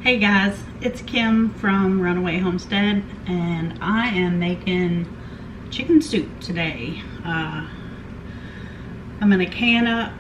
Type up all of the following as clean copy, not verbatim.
Hey guys, it's Kim from Runaway Homestead, and I am making chicken soup today. I'm gonna can up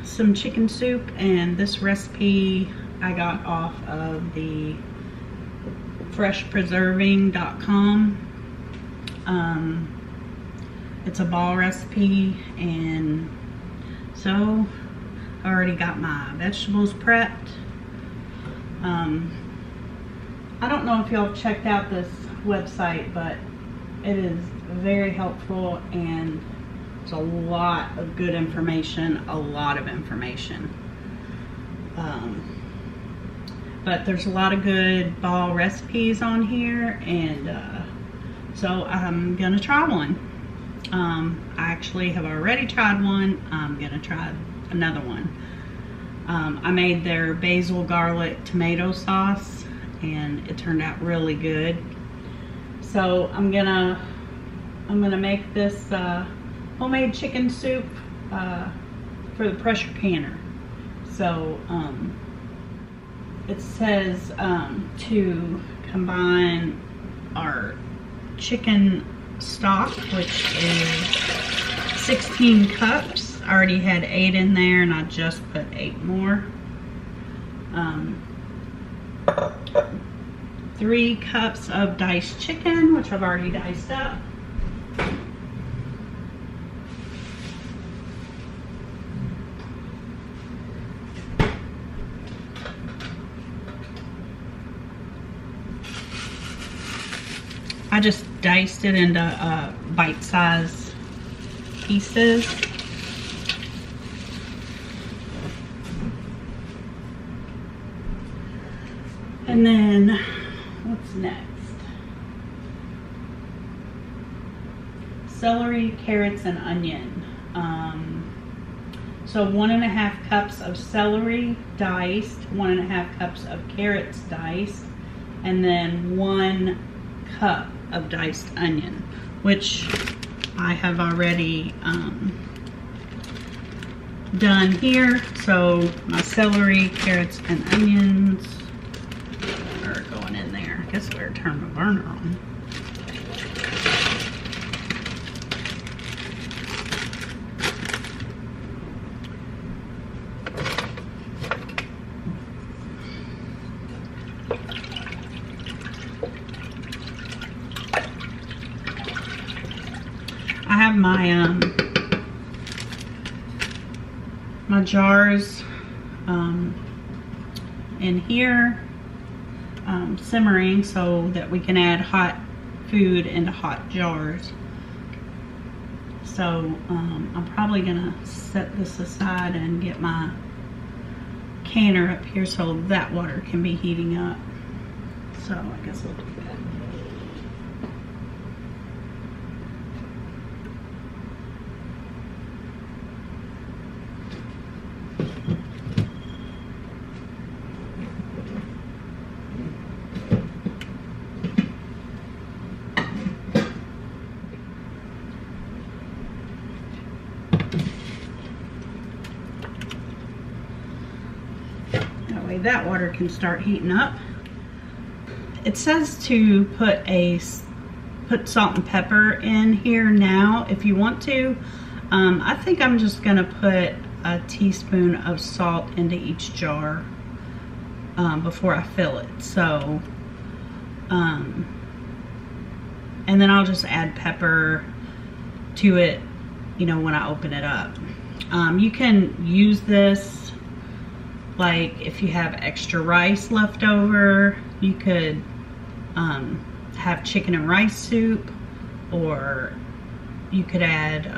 some chicken soup, and this recipe I got off of the freshpreserving.com. It's a ball recipe, and so I already got my vegetables prepped. I don't know if y'all have checked out this website, but it is very helpful and it's a lot of good information, but there's a lot of good ball recipes on here, and so I'm gonna try one. I actually have already tried one. I'm gonna try another one. I made their basil garlic tomato sauce, and it turned out really good. So I'm gonna make this homemade chicken soup for the pressure canner. So it says to combine our chicken stock, which is 16 cups. I already had 8 in there, and I just put 8 more. 3 cups of diced chicken, which I've already diced up. I just diced it into bite-sized pieces. And then, what's next? Celery, carrots, and onion. So 1.5 cups of celery diced, 1.5 cups of carrots diced, and then 1 cup of diced onion, which I have already done here. So my celery, carrots, and onions are going in there. I guess I better turn my burner on. I have my my jars in here simmering, so that we can add hot food into hot jars. So I'm probably gonna set this aside and get my canner up here so that water can be heating up. So I guess we'll do that. That water can start heating up. It says to put salt and pepper in here now if you want to. I think I'm just gonna put a teaspoon of salt into each jar before I fill it. So and then I'll just add pepper to it, you know, when I open it up. You can use this, like if you have extra rice left over, you could have chicken and rice soup, or you could add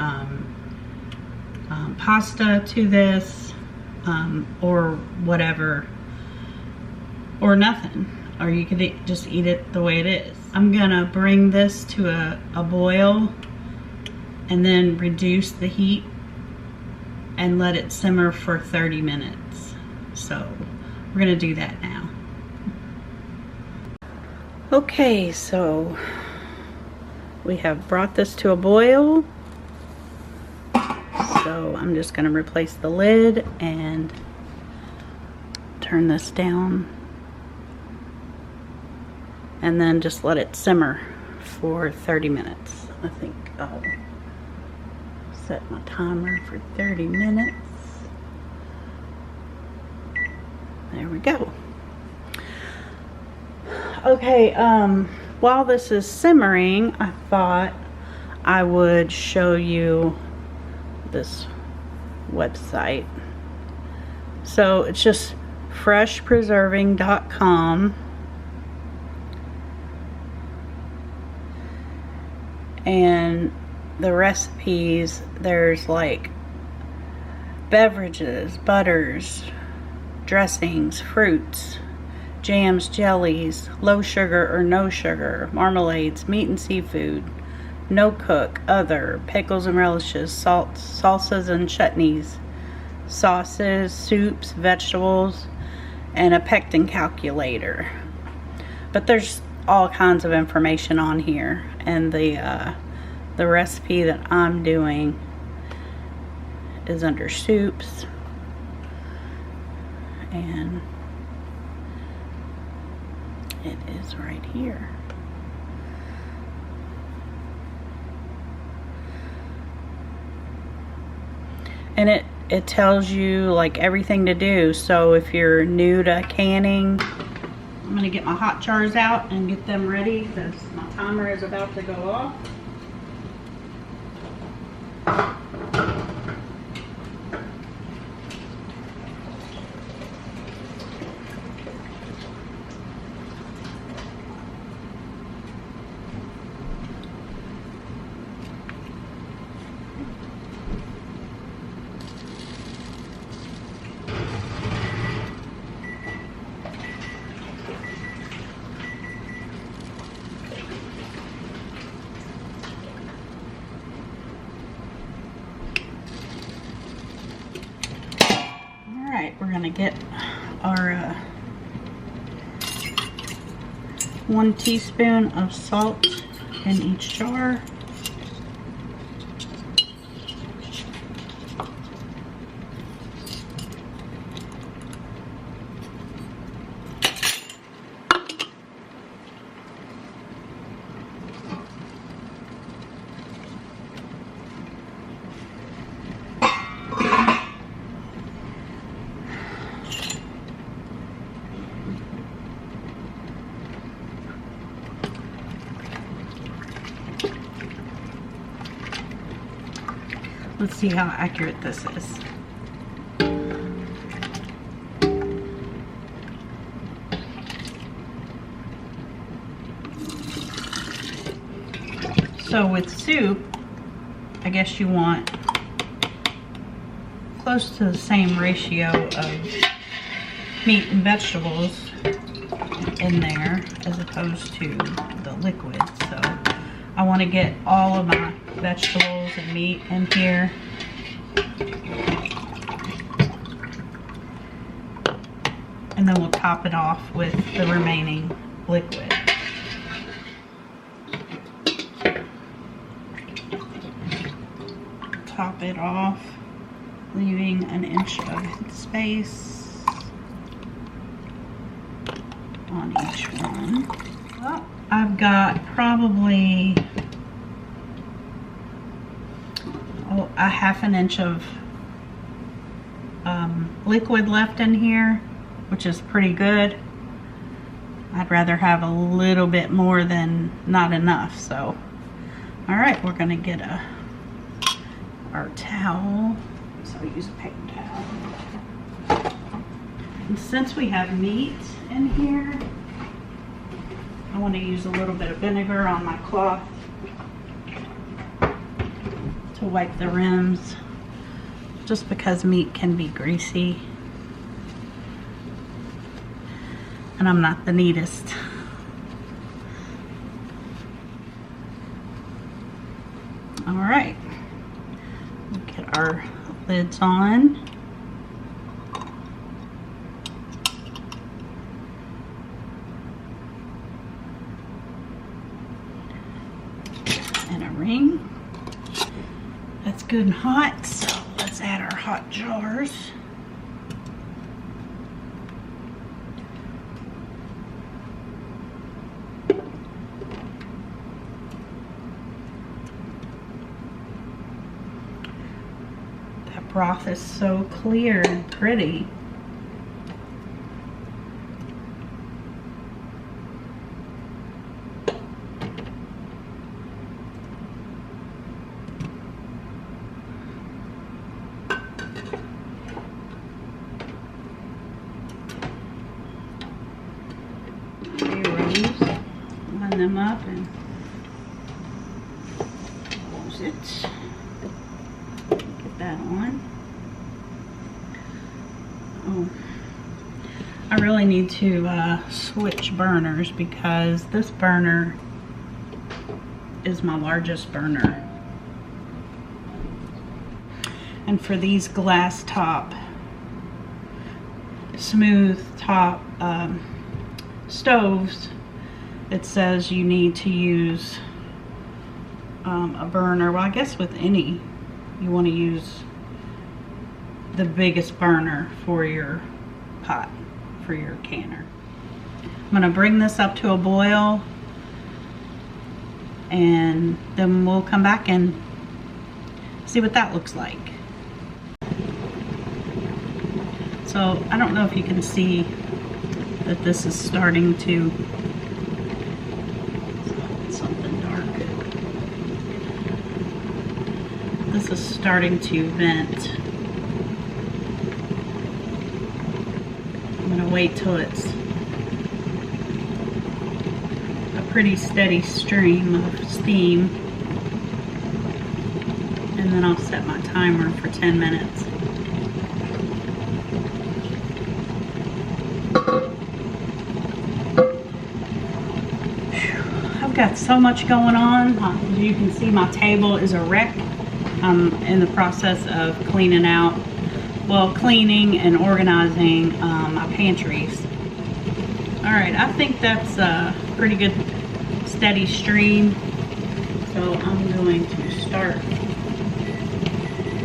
pasta to this, or whatever, or nothing, or you could just eat it the way it is. I'm gonna bring this to a boil and then reduce the heat and let it simmer for 30 minutes. So we're gonna do that now. Okay, so we have brought this to a boil. So I'm just gonna replace the lid and turn this down and then just let it simmer for 30 minutes. I think I'll set my timer for 30 minutes. There we go. Okay, while this is simmering, I thought I would show you this website. So it's just freshpreserving.com, and the recipes, there's like beverages, butters, dressings, fruits, jams, jellies, low sugar or no sugar, marmalades, meat and seafood, no cook, other, pickles and relishes, salsas and chutneys, sauces, soups, vegetables, and a pectin calculator. But there's all kinds of information on here, and the recipe that I'm doing is under soups, and it is right here. And it tells you like everything to do. So if you're new to canning, I'm gonna get my hot jars out and get them ready because my timer is about to go off. We're gonna get our 1 teaspoon of salt in each jar. Let's see how accurate this is. So with soup, I guess you want close to the same ratio of meat and vegetables in there as opposed to the liquid. So I want to get all of my vegetables and meat in here. And then we'll top it off with the remaining liquid. Top it off, leaving an inch of space on each one. Well, I've got probably a ½ an inch of liquid left in here, which is pretty good. I'd rather have a little bit more than not enough. So, all right, we're gonna get our towel. So we use a paper towel. And since we have meat in here, I want to use a little bit of vinegar on my cloth to wipe the rims, just because meat can be greasy and I'm not the neatest. All right, get our lids on. And a ring. That's good and hot, so let's add our hot jars. broth is so clear and pretty. Line them up and close it. Get that on. Oh, I really need to switch burners because this burner is my largest burner. And for these glass top, smooth top stoves, it says you need to use a burner. Well, I guess with any, you want to use the biggest burner for your pot, for your canner. I'm going to bring this up to a boil, and then we'll come back and see what that looks like. So I don't know if you can see that this is starting to, something dark. This is starting to vent. I'm gonna wait till it's a pretty steady stream of steam, and then I'll set my timer for 10 minutes. Got so much going on. As you can see, my table is a wreck. I'm in the process of cleaning and organizing my pantries. Alright, I think that's a pretty good steady stream. So I'm going to start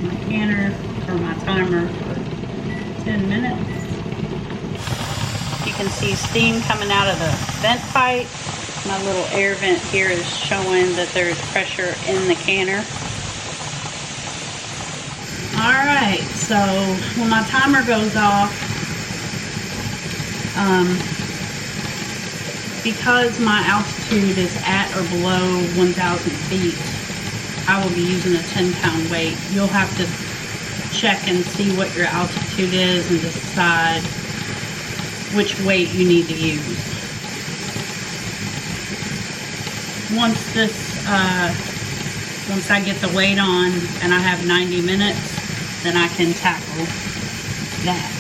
my canner or my timer for 10 minutes. You can see steam coming out of the vent pipe. My little air vent here is showing that there's pressure in the canner. Alright, so when my timer goes off, because my altitude is at or below 1,000 feet, I will be using a 10-pound weight. You'll have to check and see what your altitude is and decide which weight you need to use. Once I get the weight on and I have 90 minutes, then I can tackle that.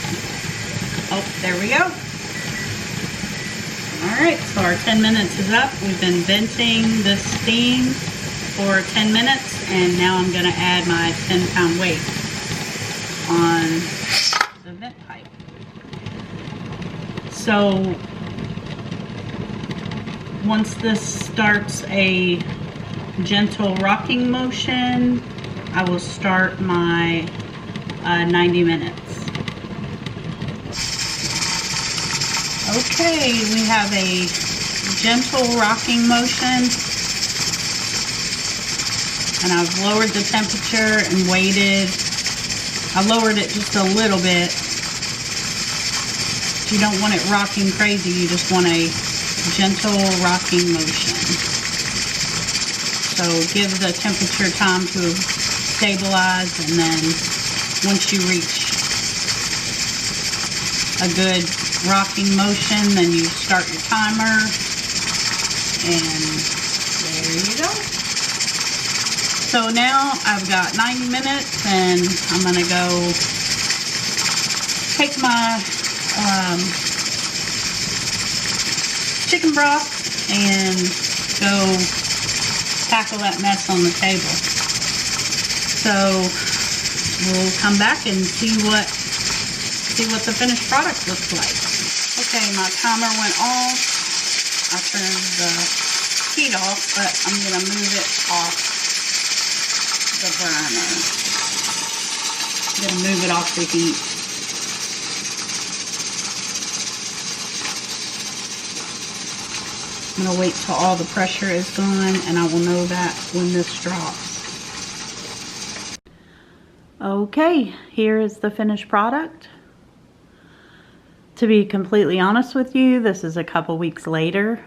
Oh, there we go. Alright, so our 10 minutes is up. We've been venting the steam for 10 minutes, and now I'm going to add my 10-pound weight on the vent pipe. So once this starts a gentle rocking motion, I will start my 90 minutes. Okay, we have a gentle rocking motion, and I've lowered the temperature and waited. I lowered it just a little bit. You don't want it rocking crazy, you just want a gentle rocking motion. So give the temperature time to stabilize, and then once you reach a good rocking motion, then you start your timer, and there you go. So now I've got 90 minutes, and I'm gonna go take my chicken broth and go tackle that mess on the table. So we'll come back and see what the finished product looks like. Okay, my timer went off. I turned the heat off, but I'm gonna move it off the burner. I'm gonna move it off the heat. I'm going to wait till all the pressure is gone, and I will know that when this drops. Okay, here is the finished product. To be completely honest with you, this is a couple weeks later.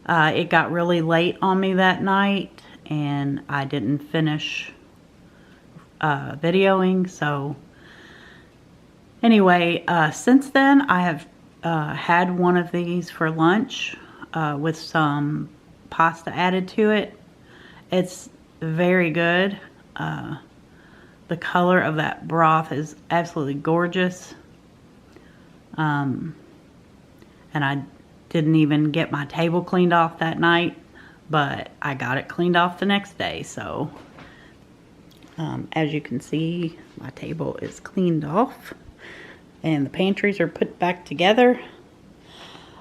It got really late on me that night and I didn't finish videoing, so anyway, since then I have had one of these for lunch with some pasta added to it. It's very good. The color of that broth is absolutely gorgeous. And I didn't even get my table cleaned off that night, but I got it cleaned off the next day. So as you can see, my table is cleaned off and the pantries are put back together.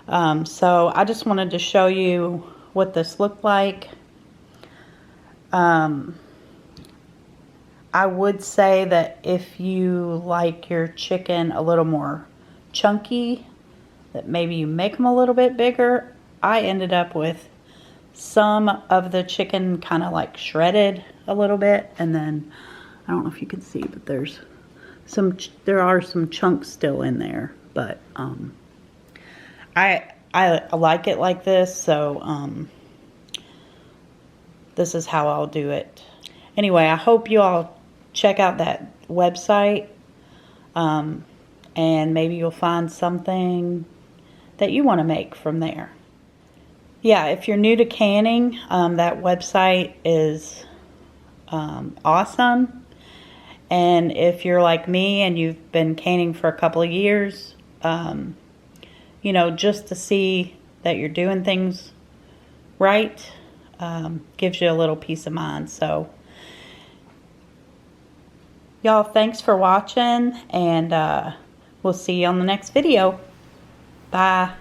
So I just wanted to show you what this looked like. I would say that if you like your chicken a little more chunky, that maybe you make them a little bit bigger. I ended up with some of the chicken kind of like shredded a little bit, and then I don't know if you can see, but there are some chunks still in there, but I like it like this, so this is how I'll do it. Anyway, I hope you all check out that website, and maybe you'll find something that you want to make from there. Yeah, if you're new to canning, that website is awesome. And if you're like me and you've been canning for a couple of years, you know, just to see that you're doing things right gives you a little peace of mind. So y'all, thanks for watching, and we'll see you on the next video. Bye.